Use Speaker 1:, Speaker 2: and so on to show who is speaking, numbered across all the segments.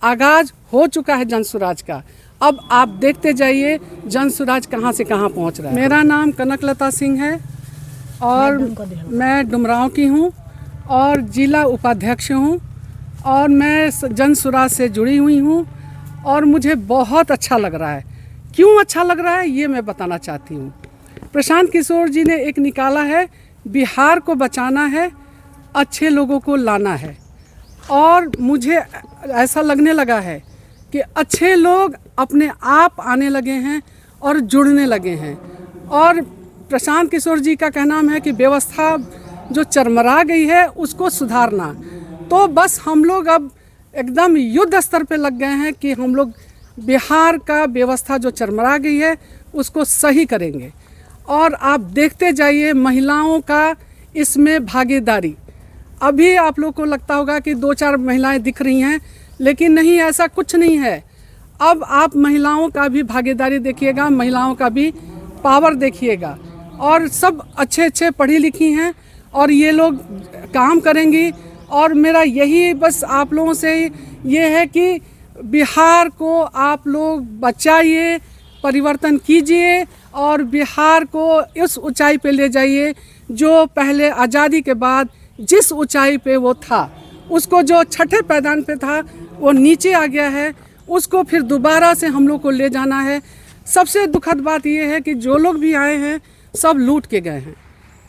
Speaker 1: आगाज हो चुका है जन स्वराज का। अब आप देखते जाइए जन स्वराज कहाँ से कहाँ पहुँच रहा है। मेरा नाम कनकलता सिंह है और मैं डुमरांव की हूँ और जिला उपाध्यक्ष हूँ और मैं जन स्वराज से जुड़ी हुई हूँ और मुझे बहुत अच्छा लग रहा है। क्यों अच्छा लग रहा है ये मैं बताना चाहती हूँ। प्रशांत किशोर जी ने एक निकाला है, बिहार को बचाना है, अच्छे लोगों को लाना है और मुझे ऐसा लगने लगा है कि अच्छे लोग अपने आप आने लगे हैं और जुड़ने लगे हैं। और प्रशांत किशोर जी का कहना है कि व्यवस्था जो चरमरा गई है उसको सुधारना। तो बस हम लोग अब एकदम युद्ध स्तर पे लग गए हैं कि हम लोग बिहार का व्यवस्था जो चरमरा गई है उसको सही करेंगे। और आप देखते जाइए महिलाओं का इसमें भागीदारी। अभी आप लोग को लगता होगा कि 2-4 महिलाएं दिख रही हैं, लेकिन नहीं, ऐसा कुछ नहीं है। अब आप महिलाओं का भी भागीदारी देखिएगा, महिलाओं का भी पावर देखिएगा। और सब अच्छे अच्छे पढ़ी लिखी हैं और ये लोग काम करेंगी। और मेरा यही बस आप लोगों से ये है कि बिहार को आप लोग बचाइए, परिवर्तन कीजिए और बिहार को इस ऊंचाई पे ले जाइए जो पहले आज़ादी के बाद जिस ऊंचाई पे वो था, उसको जो छठे पैदान पे था वो नीचे आ गया है, उसको फिर दोबारा से हम लोग को ले जाना है। सबसे दुखद बात ये है कि जो लोग भी आए हैं सब लूट के गए हैं,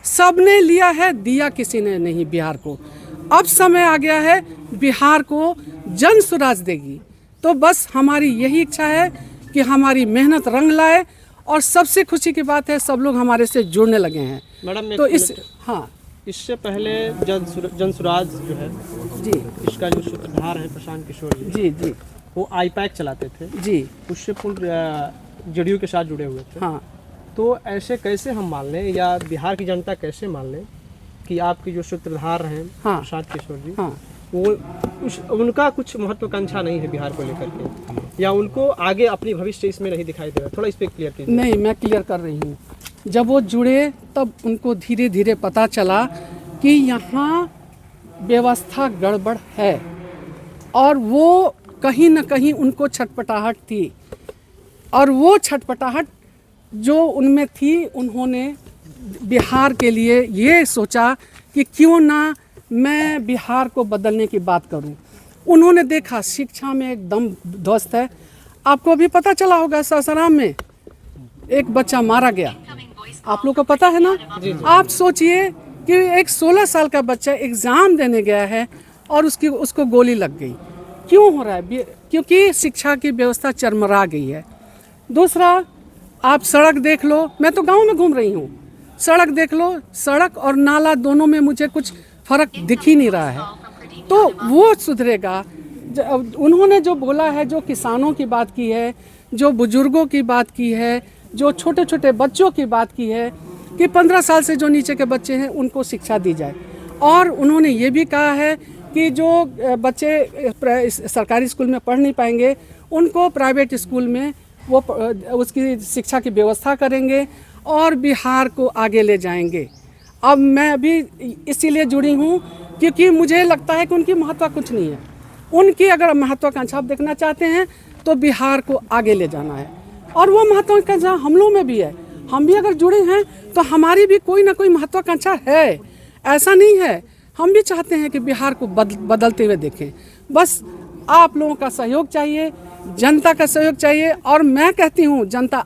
Speaker 1: सब ने लिया है, दिया किसी ने नहीं बिहार को। अब समय आ गया है बिहार को जन स्वराज देगी। तो बस हमारी यही इच्छा है कि हमारी मेहनत रंग लाए और सबसे खुशी की बात है सब लोग हमारे से जुड़ने लगे हैं।
Speaker 2: मैडम
Speaker 1: तो
Speaker 2: इससे पहले जन स्वराज जो है
Speaker 1: जी,
Speaker 2: इसका जो सूत्रधार है प्रशांत किशोर
Speaker 1: जी जी
Speaker 2: वो आईपैक चलाते थे जी, उससे पूर्ण जेडीयू के साथ जुड़े हुए थे। हाँ, तो ऐसे कैसे हम मान लें या बिहार की जनता कैसे मान लें कि आपके जो सूत्रधार हैं प्रशांत किशोर जी, वो उनका कुछ महत्वाकांक्षा नहीं है बिहार को लेकर के, या उनको आगे अपनी भविष्य इसमें नहीं दिखाई दे रहा? थोड़ा इस पर क्लियर कीजिए।
Speaker 1: नहीं, मैं क्लियर कर रही हूँ। जब वो जुड़े तब उनको धीरे धीरे पता चला कि यहाँ व्यवस्था गड़बड़ है और वो कहीं न कहीं उनको छटपटाहट थी। और वो छटपटाहट जो उनमें थी, उन्होंने बिहार के लिए ये सोचा कि क्यों ना मैं बिहार को बदलने की बात करूं। उन्होंने देखा शिक्षा में एकदम ध्वस्त है। आपको भी पता चला होगा सासाराम में एक बच्चा मारा गया, आप लोग को पता है ना। आप सोचिए कि एक 16 साल का बच्चा एग्ज़ाम देने गया है और उसको गोली लग गई। क्यों हो रहा है? क्योंकि शिक्षा की व्यवस्था चरमरा गई है। दूसरा, आप सड़क देख लो, मैं तो गांव में घूम रही हूँ, सड़क देख लो, सड़क और नाला दोनों में मुझे कुछ फर्क दिख ही नहीं रहा है। तो वो सुधरेगा। उन्होंने जो बोला है, जो किसानों की बात की है, जो बुजुर्गों की बात की है, जो छोटे छोटे बच्चों की बात की है कि 15 साल से जो नीचे के बच्चे हैं उनको शिक्षा दी जाए। और उन्होंने ये भी कहा है कि जो बच्चे सरकारी स्कूल में पढ़ नहीं पाएंगे उनको प्राइवेट स्कूल में वो उसकी शिक्षा की व्यवस्था करेंगे और बिहार को आगे ले जाएंगे। अब मैं अभी इसीलिए जुड़ी हूँ क्योंकि मुझे लगता है कि उनकी महत्व कुछ नहीं है। उनकी अगर महत्वाकांक्षा आप देखना चाहते हैं तो बिहार को आगे ले जाना है और वो महत्वाकांक्षा हम लोग में भी है। हम भी अगर जुड़े हैं तो हमारी भी कोई ना कोई महत्वाकांक्षा है, ऐसा नहीं है। हम भी चाहते हैं कि बिहार को बदलते हुए देखें। बस आप लोगों का सहयोग चाहिए, जनता का सहयोग चाहिए। और मैं कहती हूँ जनता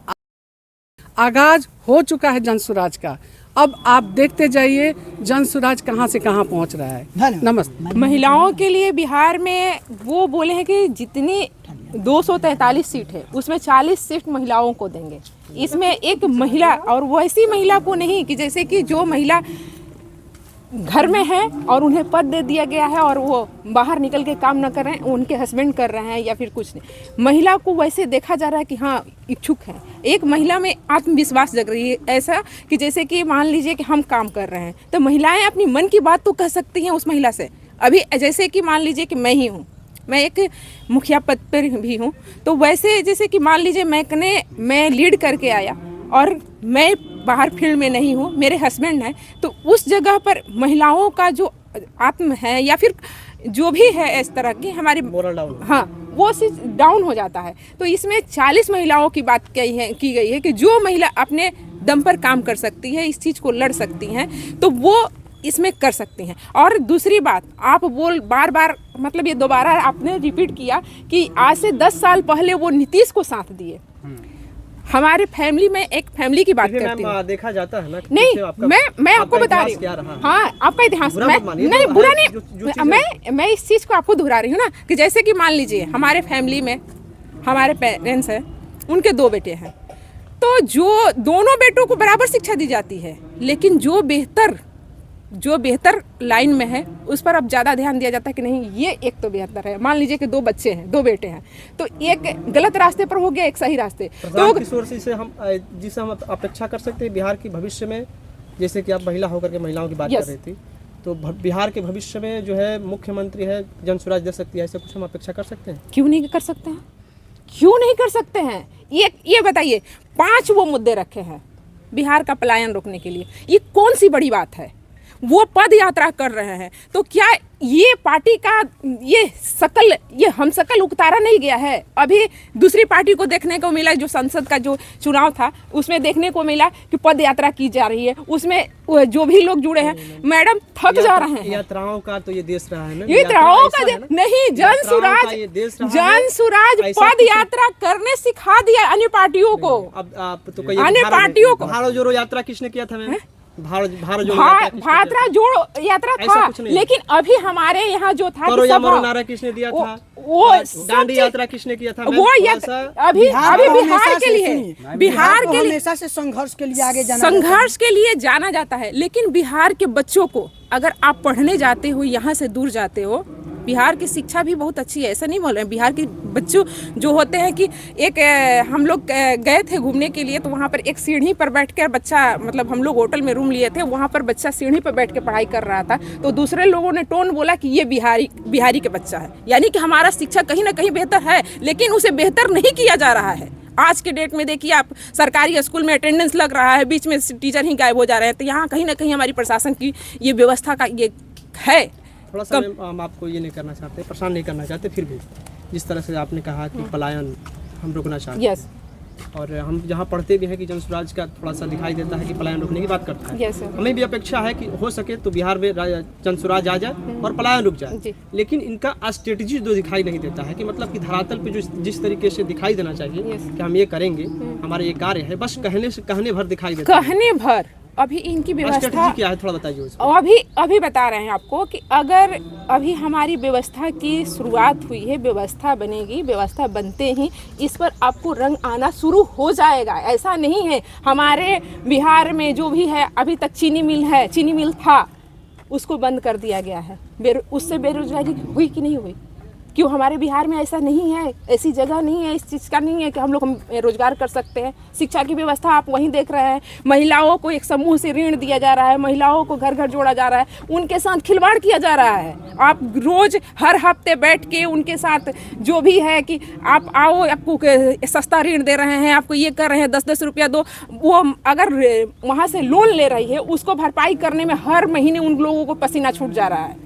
Speaker 1: आगाज हो चुका है जन स्वराज का। अब आप देखते जाइए जन स्वराज कहाँ से कहाँ पहुँच रहा है। नमस्ते।
Speaker 3: महिलाओं के लिए बिहार में वो बोले हैं कि जितनी 243 सीट है उसमें 40 सीट महिलाओं को देंगे। इसमें एक महिला, और वैसी महिला को नहीं कि जैसे कि जो महिला घर में है और उन्हें पद दे दिया गया है और वो बाहर निकल के काम न कर रहे हैं, उनके हस्बैंड कर रहे हैं या फिर कुछ नहीं। महिला को वैसे देखा जा रहा है कि हाँ इच्छुक है, एक महिला में आत्मविश्वास जग रही है, ऐसा कि जैसे कि मान लीजिए कि हम काम कर रहे हैं तो महिलाएं अपनी मन की बात तो कह सकती हैं उस महिला से। अभी जैसे कि मान लीजिए कि मैं ही हूँ, मैं एक मुखिया पद पर भी हूँ, तो वैसे जैसे कि मान लीजिए मैं लीड करके आया और मैं बाहर फील्ड में नहीं हूँ, मेरे हस्बैंड हैं, तो उस जगह पर महिलाओं का जो आत्म है या फिर जो भी है इस तरह की हमारी
Speaker 2: मोरल डाउन,
Speaker 3: हाँ वो चीज़ डाउन हो जाता है। तो इसमें 40 महिलाओं की बात की गई है कि जो महिला अपने दम पर काम कर सकती है, इस चीज़ को लड़ सकती हैं, तो वो इसमें कर सकती हैं। और दूसरी बात, आप बार बार मतलब ये दोबारा आपने रिपीट किया कि आज से 10 साल पहले वो नीतीश को साथ दिए। हमारे फैमिली में एक फैमिली की बात करती हूँ, देखा जाता है ना। नहीं, मैं आपको बता रही हूँ, हाँ आपका इतिहास नहीं बुरा नहीं, मैं इस चीज़ को आपको दोहरा रही हूँ ना कि जैसे कि मान लीजिए हमारे फैमिली में हमारे पेरेंट्स हैं, उनके 2 बेटे हैं, तो जो दोनों बेटों को बराबर शिक्षा दी जाती है, लेकिन जो बेहतर लाइन में है उस पर अब ज़्यादा ध्यान दिया जाता है कि नहीं ये एक तो बेहतर है। मान लीजिए कि 2 बच्चे हैं, 2 बेटे हैं, तो एक गलत रास्ते पर हो गया, एक सही रास्ते। तो
Speaker 2: जिसे हम अपेक्षा कर सकते हैं बिहार की भविष्य में, जैसे कि आप महिला होकर के महिलाओं की बात कर रही थी, तो बिहार के भविष्य में जो है मुख्यमंत्री है जन स्वराज दे सकती है, ऐसा कुछ हम अपेक्षा कर सकते हैं?
Speaker 3: क्यों नहीं कर सकते हैं, क्यों नहीं कर सकते हैं? ये बताइए, 5 वो मुद्दे रखे हैं बिहार का पलायन रोकने के लिए, ये कौन सी बड़ी बात है? वो पद यात्रा कर रहे हैं, तो क्या ये पार्टी का ये हम शकल उतारा नहीं गया है? अभी दूसरी पार्टी को देखने को मिला, जो संसद का जो चुनाव था उसमें देखने को मिला कि पद यात्रा की जा रही है, उसमें जो भी लोग जुड़े हैं मैडम थक जा रहे हैं।
Speaker 2: यात्राओं का तो ये देश रहा है ना,
Speaker 3: यात्राओं का नहीं, जन सुराज पद यात्रा करने सिखा दिया अन्य पार्टियों को।
Speaker 2: अब आप तो अन्य पार्टियों को भारत जोड़ो यात्रा किसने किया था? मैम
Speaker 3: भारत जोड़ो यात्रा था, लेकिन अभी हमारे यहाँ जो था
Speaker 2: नारा किसने दिया था, वो दांडी यात्रा किसने किया था?
Speaker 3: वो अभी बिहार के लिए
Speaker 4: हमेशा से संघर्ष के
Speaker 3: लिए आगे जाना जाता है। लेकिन बिहार के बच्चों को अगर आप पढ़ने जाते हो, यहाँ से दूर जाते हो, बिहार की शिक्षा भी बहुत अच्छी है, ऐसा नहीं बोल रहे हैं। बिहार के बच्चों जो होते हैं कि हम लोग गए थे घूमने के लिए, तो वहाँ पर एक सीढ़ी पर बैठ कर बच्चा, मतलब हम लोग होटल में रूम लिए थे, वहाँ पर बच्चा सीढ़ी पर बैठ के पढ़ाई कर रहा था, तो दूसरे लोगों ने टोन बोला कि ये बिहारी के बच्चा है। यानी कि हमारा शिक्षा कहीं ना कहीं बेहतर है, लेकिन उसे बेहतर नहीं किया जा रहा है। आज के डेट में देखिए आप, सरकारी स्कूल में अटेंडेंस लग रहा है, बीच में टीचर ही गायब हो जा रहे हैं, तो यहाँ कहीं ना कहीं हमारी प्रशासन की ये व्यवस्था का ये है।
Speaker 2: थोड़ा सा हम आपको ये नहीं करना चाहते, परेशान नहीं करना चाहते, फिर भी जिस तरह से आपने कहा कि पलायन हम रोकना चाहते हैं, और हम जहाँ पढ़ते भी हैं कि जन स्वराज का थोड़ा सा दिखाई देता है कि पलायन रोकने की बात करता है। हमें भी अपेक्षा है कि हो सके तो बिहार में जन स्वराज आ जाए और पलायन रुक जाए, लेकिन इनका स्ट्रेटेजी जो दिखाई नहीं देता है कि मतलब कि धरातल पे जो जिस तरीके से दिखाई देना चाहिए कि हम ये करेंगे, हमारा ये कार्य है, बस कहने भर दिखाई देता है,
Speaker 3: कहने भर। अभी इनकी व्यवस्था
Speaker 2: क्या है थोड़ा बताइए।
Speaker 3: अभी बता रहे हैं आपको कि अगर अभी हमारी व्यवस्था की शुरुआत हुई है, व्यवस्था बनेगी, व्यवस्था बनते ही इस पर आपको रंग आना शुरू हो जाएगा। ऐसा नहीं है हमारे बिहार में जो भी है, अभी तक चीनी मिल था, उसको बंद कर दिया गया है। उससे बेरोजगारी हुई कि नहीं हुई? क्यों हमारे बिहार में ऐसा नहीं है, ऐसी जगह नहीं है, इस चीज़ का नहीं है कि हम लोग रोजगार कर सकते हैं। शिक्षा की व्यवस्था आप वहीं देख रहे हैं, महिलाओं को एक समूह से ऋण दिया जा रहा है, महिलाओं को घर घर जोड़ा जा रहा है, उनके साथ खिलवाड़ किया जा रहा है। आप रोज हर हफ्ते बैठ के उनके साथ जो भी है कि आप आओ, आपको सस्ता ऋण दे रहे हैं, आपको ये कर रहे हैं, 10-10 रुपया दो, वो अगर वहाँ से लोन ले रही है उसको भरपाई करने में हर महीने उन लोगों को पसीना छूट जा रहा है।